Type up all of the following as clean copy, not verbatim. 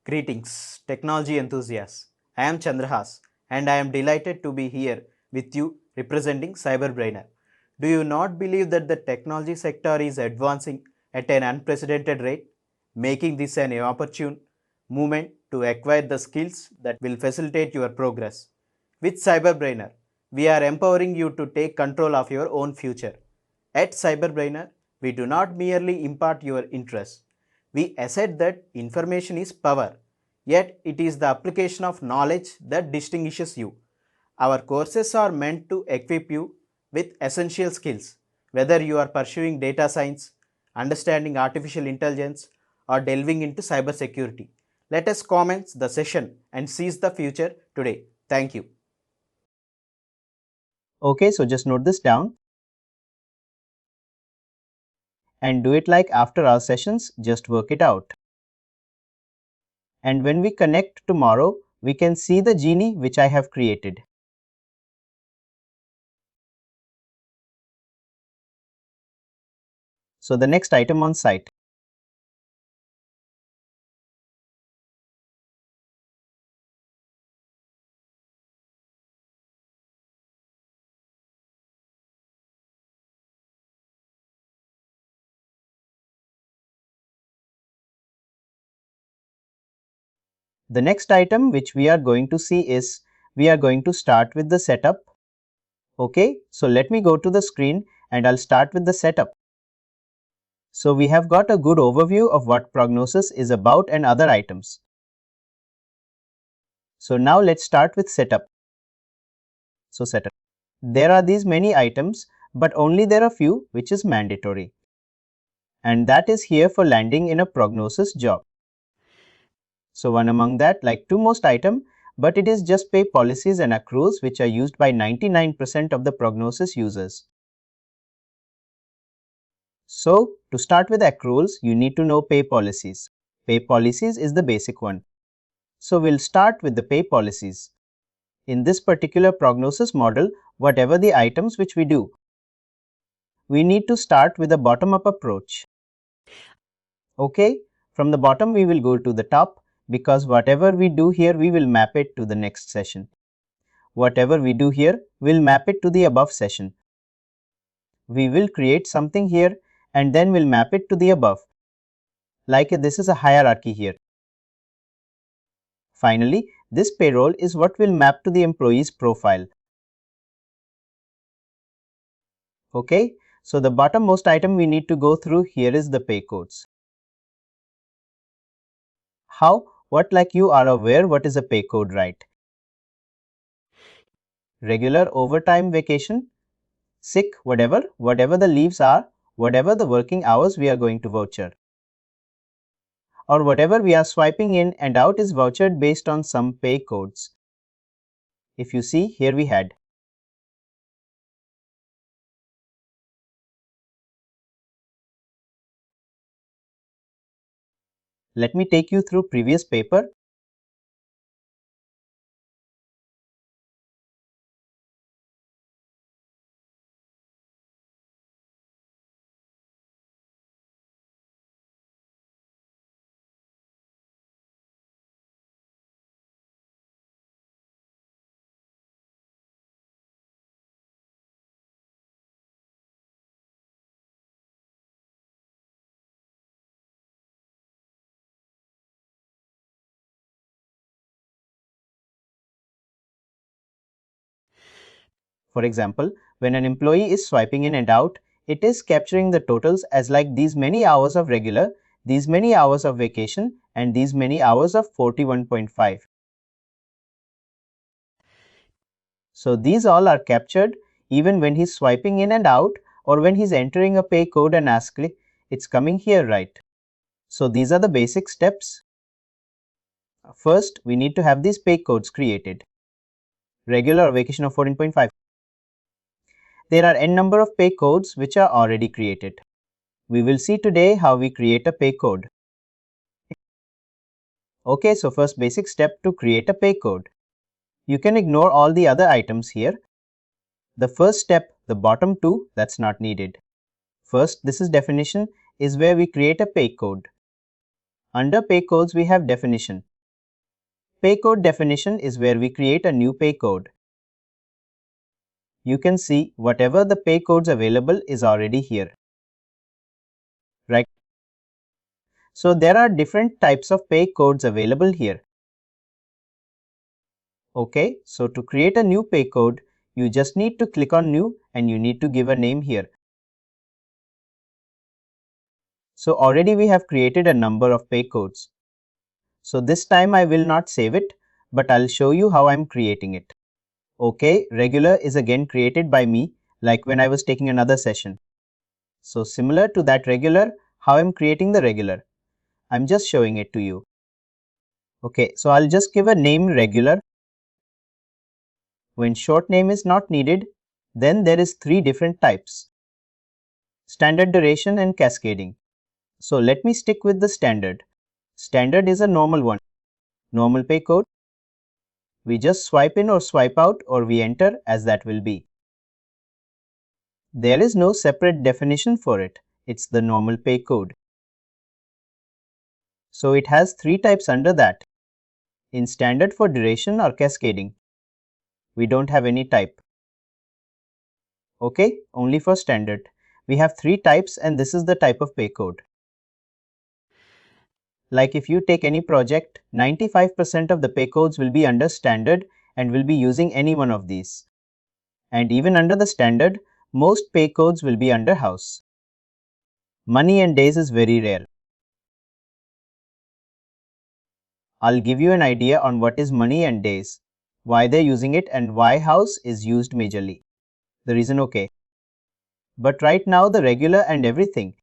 Greetings, technology enthusiasts. I am Chandrahas and I am delighted to be here with you representing CyberBrainer. Do you not believe that the technology sector is advancing at an unprecedented rate, making this an opportune moment to acquire the skills that will facilitate your progress? With CyberBrainer, we are empowering you to take control of your own future. At CyberBrainer, we do not merely impart your interests. We assert that information is power, yet it is the application of knowledge that distinguishes you. Our courses are meant to equip you with essential skills, whether you are pursuing data science, understanding artificial intelligence, or delving into cybersecurity. Let us commence the session and seize the future today. Thank you. Okay, so just note this down and do it like after our sessions, just work it out. And when we connect tomorrow, we can see the genie which I have created. So the next item on site. The next item which we are going to see is we are going to start with the setup. Okay, so let me go to the screen and I'll start with the setup. So we have got a good overview of what Prognosis is about and other items. So now let's start with setup. So setup. There are these many items, but only there are few which is mandatory. And that is here for landing in a Prognosis job. So one among that, like two most item, but it is just pay policies and accruals which are used by 99% of the Prognosis users. So to start with accruals, you need to know pay policies. Pay policies is the basic one. So we'll start with the pay policies. In this particular Prognosis model, whatever the items which we do, we need to start with a bottom-up approach. Okay, from the bottom we will go to the top because whatever we do here, we will map it to the next session. Whatever we do here, we'll map it to the above session. We will create something here and then we'll map it to the above. Like this is a hierarchy here. Finally, this payroll is what will map to the employee's profile. Okay, so the bottommost item we need to go through here is the pay codes. How? What like you are aware what is a pay code, right? Regular overtime, vacation, sick, whatever the leaves are, whatever the working hours we are going to voucher. Or whatever we are swiping in and out is vouchered based on some pay codes. If you see, here we had. Let me take you through previous paper. For example, when an employee is swiping in and out, it is capturing the totals as like these many hours of regular, these many hours of vacation, and these many hours of 41.5. So these all are captured even when he's swiping in and out or when he's entering a pay code and ASCII, it's coming here, right? So these are the basic steps. First, we need to have these pay codes created. Regular or vacation of 14.5. There are n number of pay codes which are already created. We will see today how we create a pay code. Okay, so first basic step to create a pay code. You can ignore all the other items here. The first step, the bottom two, that's not needed. First, this is definition, is where we create a pay code. Under pay codes, we have definition. Pay code definition is where we create a new pay code. You can see whatever the pay codes available is already here. Right? So there are different types of pay codes available here. Okay, so to create a new pay code, you just need to click on new and you need to give a name here. So already we have created a number of pay codes. So this time I will not save it, but I'll show you how I'm creating it. Okay, regular is again created by me, like when I was taking another session. So similar to that regular, how I'm creating the regular. I'm just showing it to you. Okay, so I'll just give a name regular. When short name is not needed, then there is three different types: standard, duration and cascading. So let me stick with the standard. Standard is a normal one. Normal pay code. We just swipe in or swipe out or we enter as that will be. There is no separate definition for it. It's the normal pay code. So it has three types under that. In standard for duration or cascading, we don't have any type. Okay, only for standard. We have three types and this is the type of pay code. Like if you take any project, 95% of the pay codes will be under standard and will be using any one of these. And even under the standard, most pay codes will be under house. Money and days is very rare. I'll give you an idea on what is money and days, why they're using it and why house is used majorly. The reason okay. But right now the regular and everything.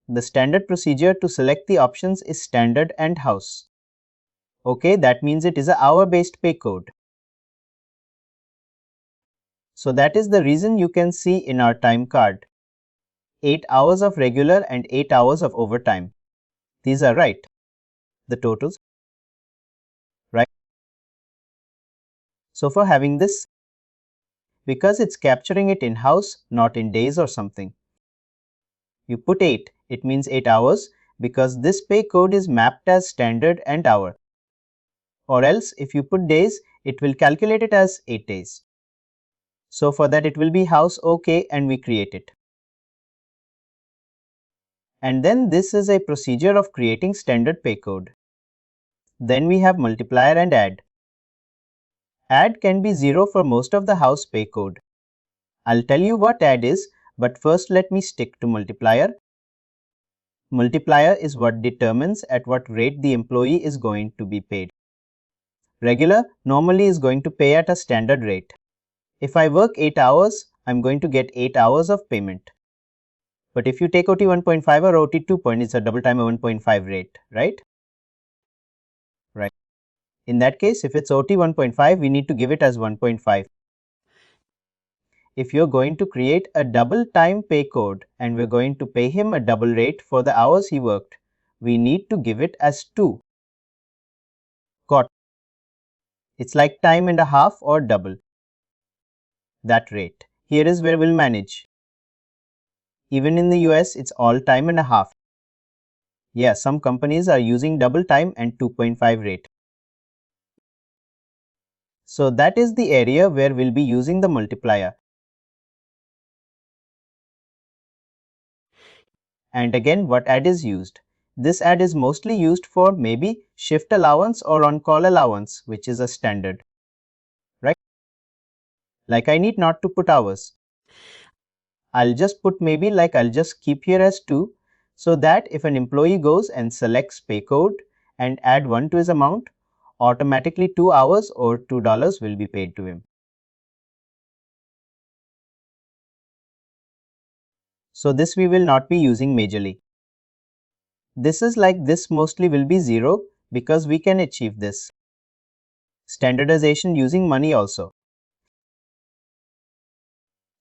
The standard procedure to select the options is standard and house. Okay, that means it is a hour-based pay code. So that is the reason you can see in our time card 8 hours of regular and 8 hours of overtime. These are right. The totals. Right. So for having this, because it's capturing it in house, not in days or something. You put 8, it means 8 hours because this pay code is mapped as standard and hour. Or else if you put days, it will calculate it as 8 days. So for that it will be house okay and we create it. And then this is a procedure of creating standard pay code. Then we have multiplier and add. Add can be 0 for most of the house pay code. I'll tell you what add is, but first let me stick to multiplier. Multiplier is what determines at what rate the employee is going to be paid. Regular normally is going to pay at a standard rate. If I work 8 hours, I'm going to get 8 hours of payment. But if you take OT 1.5 or OT 2, it's a double time of 1.5 rate, right? Right. In that case, if it's OT 1.5, we need to give it as 1.5. If you're going to create a double time pay code and we're going to pay him a double rate for the hours he worked, we need to give it as 2. Got. It's like time and a half or double that rate. Here is where we'll manage. Even in the US, it's all time and a half. Yeah, some companies are using double time and 2.5 rate. So that is the area where we'll be using the multiplier. And again, what add is used? This add is mostly used for maybe shift allowance or on-call allowance, which is a standard. Right? Like I need not to put hours. I'll just put maybe like I'll just keep here as 2 so that if an employee goes and selects pay code and add 1 to his amount, automatically 2 hours or $2 will be paid to him. So this we will not be using majorly. This is like this mostly will be 0 because we can achieve this. Standardization using money also.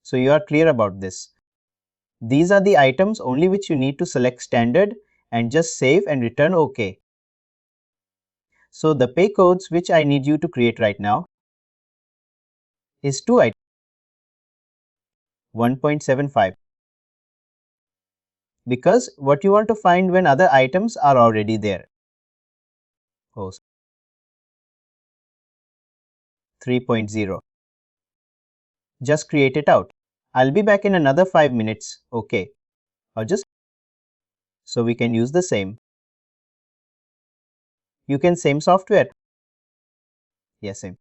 So you are clear about this. These are the items only which you need to select standard and just save and return OK. So the pay codes which I need you to create right now is 2 items. 1.75. Because what you want to find when other items are already there. Oh, 3.0. Just create it out. I'll be back in another 5 minutes, okay? Or just so we can use the same. You can same software. Yes, same.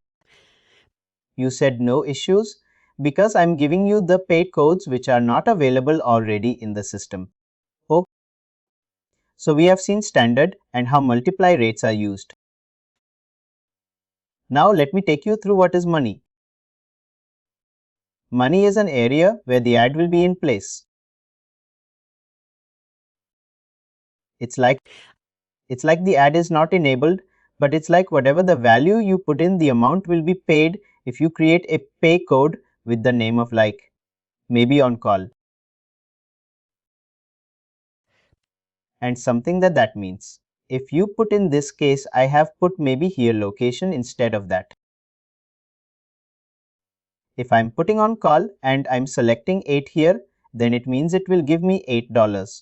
You said no issues because I'm giving you the paid codes which are not available already in the system. Oh, so we have seen standard and how multiply rates are used. Now let me take you through what is money. Money is an area where the ad will be in place. It's like the ad is not enabled, but it's like whatever the value you put in, the amount will be paid if you create a pay code with the name of like maybe on call. And something that means. If you put in this case, I have put maybe here location instead of that. If I'm putting on call and I'm selecting 8 here, then it means it will give me $8.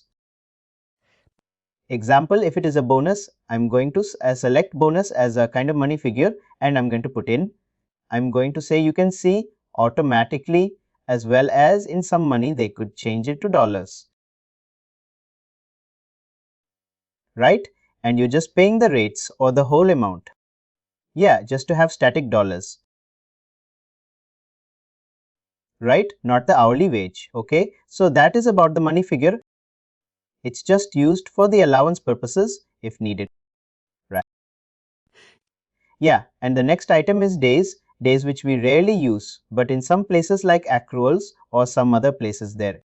Example, if it is a bonus, I'm going to select bonus as a kind of money figure and I'm going to put in. I'm going to say you can see automatically as well as in some money they could change it to dollars. Right? And you're just paying the rates or the whole amount. Yeah, just to have static dollars. Right? Not the hourly wage. Okay? So that is about the money figure. It's just used for the allowance purposes if needed. Right? Yeah, and the next item is days which we rarely use, but in some places like accruals or some other places there,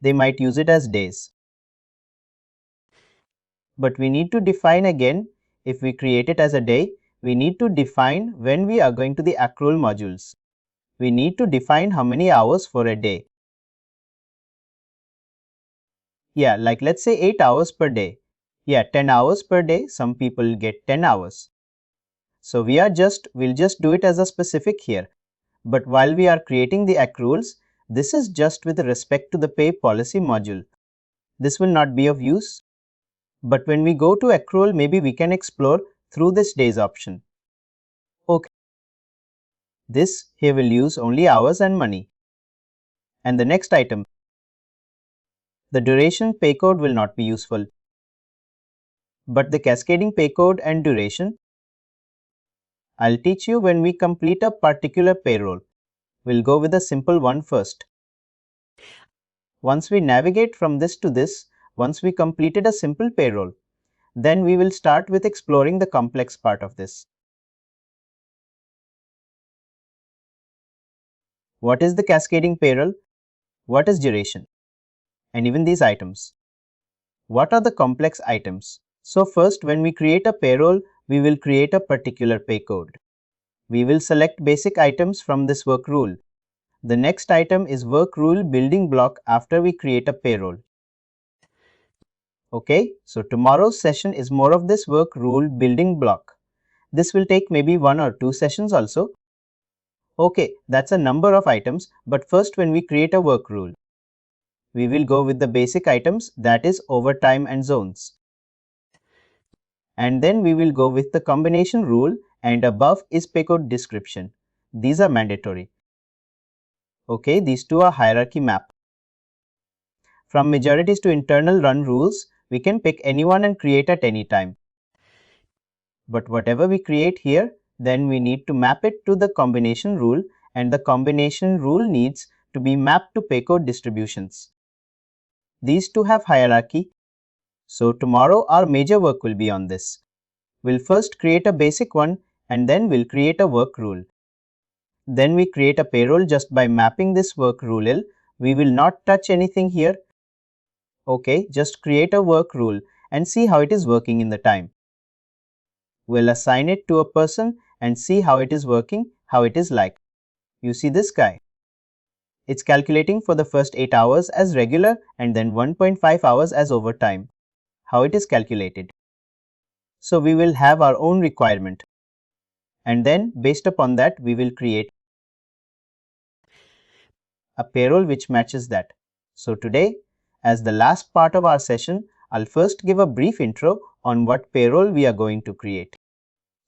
they might use it as days. But we need to define again, if we create it as a day, we need to define when we are going to the accrual modules. We need to define how many hours for a day. Yeah, like let's say 8 hours per day. Yeah, 10 hours per day, some people get 10 hours. So we'll just do it as a specific here. But while we are creating the accruals, this is just with respect to the pay policy module. This will not be of use. But when we go to accrual, maybe we can explore through this days option. Okay. This here will use only hours and money. And the next item, the duration pay code will not be useful. But the cascading pay code and duration, I'll teach you when we complete a particular payroll. We'll go with a simple one first. Once we navigate from this to this, once we completed a simple payroll, then we will start with exploring the complex part of this. What is the cascading payroll? What is duration? And even these items. What are the complex items? So first, when we create a payroll, we will create a particular pay code. We will select basic items from this work rule. The next item is work rule building block after we create a payroll. Okay, so tomorrow's session is more of this work rule building block. This will take maybe 1 or 2 sessions also. Okay, that's a number of items, but first when we create a work rule, we will go with the basic items, that is overtime and zones. And then we will go with the combination rule, and above is pay code description. These are mandatory. Okay, these two are hierarchy map. From majorities to internal run rules, we can pick anyone and create at any time. But whatever we create here, then we need to map it to the combination rule, and the combination rule needs to be mapped to pay code distributions. These two have hierarchy. So tomorrow our major work will be on this. We'll first create a basic one and then we'll create a work rule. Then we create a payroll just by mapping this work rule. We will not touch anything here. Okay, just create a work rule and see how it is working in the time. We'll assign it to a person and see how it is working, how it is like. You see this guy. It's calculating for the first 8 hours as regular and then 1.5 hours as overtime. How it is calculated. So we will have our own requirement. And then based upon that, we will create a payroll which matches that. So today, as the last part of our session, I'll first give a brief intro on what payroll we are going to create.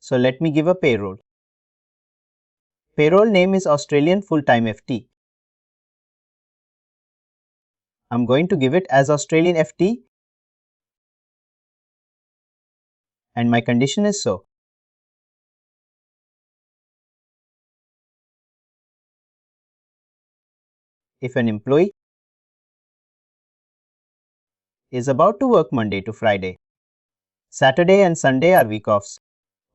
So let me give a payroll. Payroll name is Australian Full-Time FT. I'm going to give it as Australian FT, and my condition is so. If an employee is about to work Monday to Friday, Saturday and Sunday are week offs.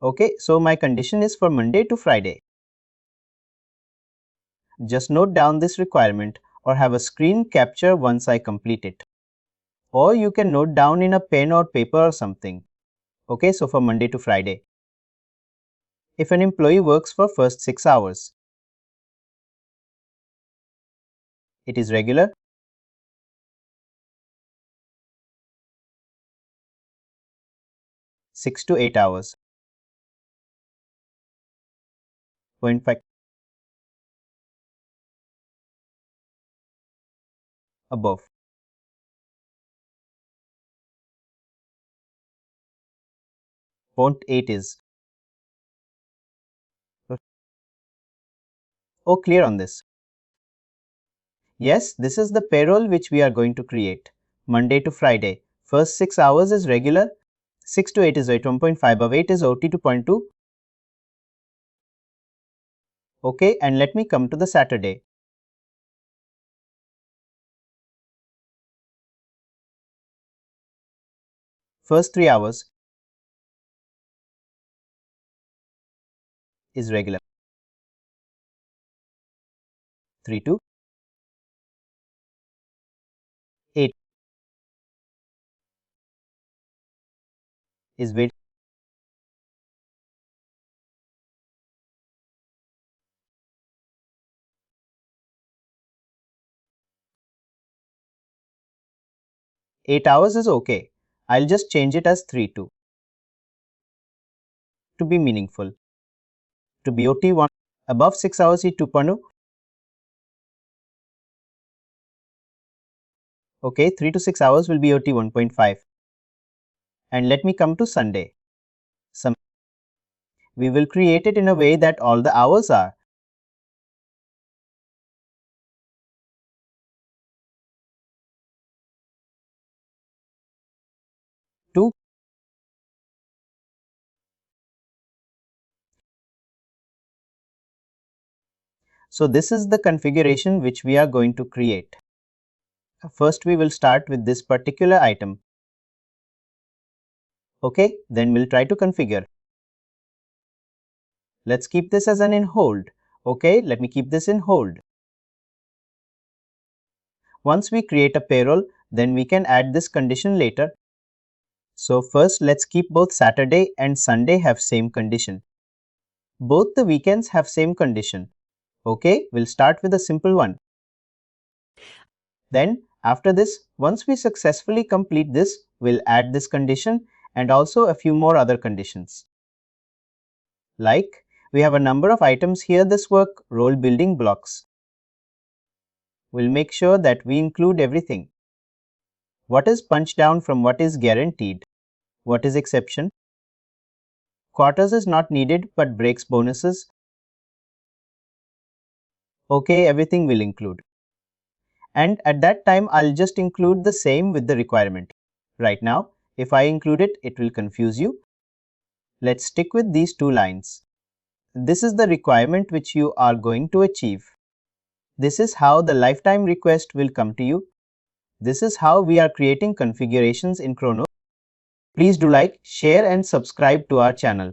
Okay, so my condition is for Monday to Friday. Just note down this requirement or have a screen capture once I complete it. Or you can note down in a pen or paper or something. Okay, so for Monday to Friday. If an employee works for first 6 hours, it is regular. 6 to 8 hours. In fact, above. Point 8 is. Oh, clear on this. Yes, this is the payroll which we are going to create. Monday to Friday. First 6 hours is regular. 6 to 8 is 1.5. Above 8 is OT 2.2. Okay, and let me come to the Saturday. First 3 hours is regular. 3 to 8 is wait. 8 hours is okay. I'll just change it as 3 to be meaningful. To be OT 1 above 6 hours is 2.0. Okay, 3 to 6 hours will be OT 1.5. And let me come to Sunday. We will create it in a way that all the hours are. Two. So this is the configuration which we are going to create. First we will start with this particular item. Okay, then we'll try to configure. Let's keep this as an in hold. Okay, let me keep this in hold. Once we create a payroll, then we can add this condition later. So first let's keep both Saturday and Sunday have same condition. Both the weekends have same condition. Okay, we'll start with a simple one. Then after this, once we successfully complete this, we'll add this condition and also a few more other conditions. Like, we have a number of items here this work role building blocks. We'll make sure that we include everything. What is punched down from what is guaranteed? What is exception? Quarters is not needed but breaks bonuses. Okay, everything will include. And at that time, I'll just include the same with the requirement. Right now, if I include it, it will confuse you. Let's stick with these two lines. This is the requirement which you are going to achieve. This is how the lifetime request will come to you. This is how we are creating configurations in Kronos. Please do like, share and subscribe to our channel.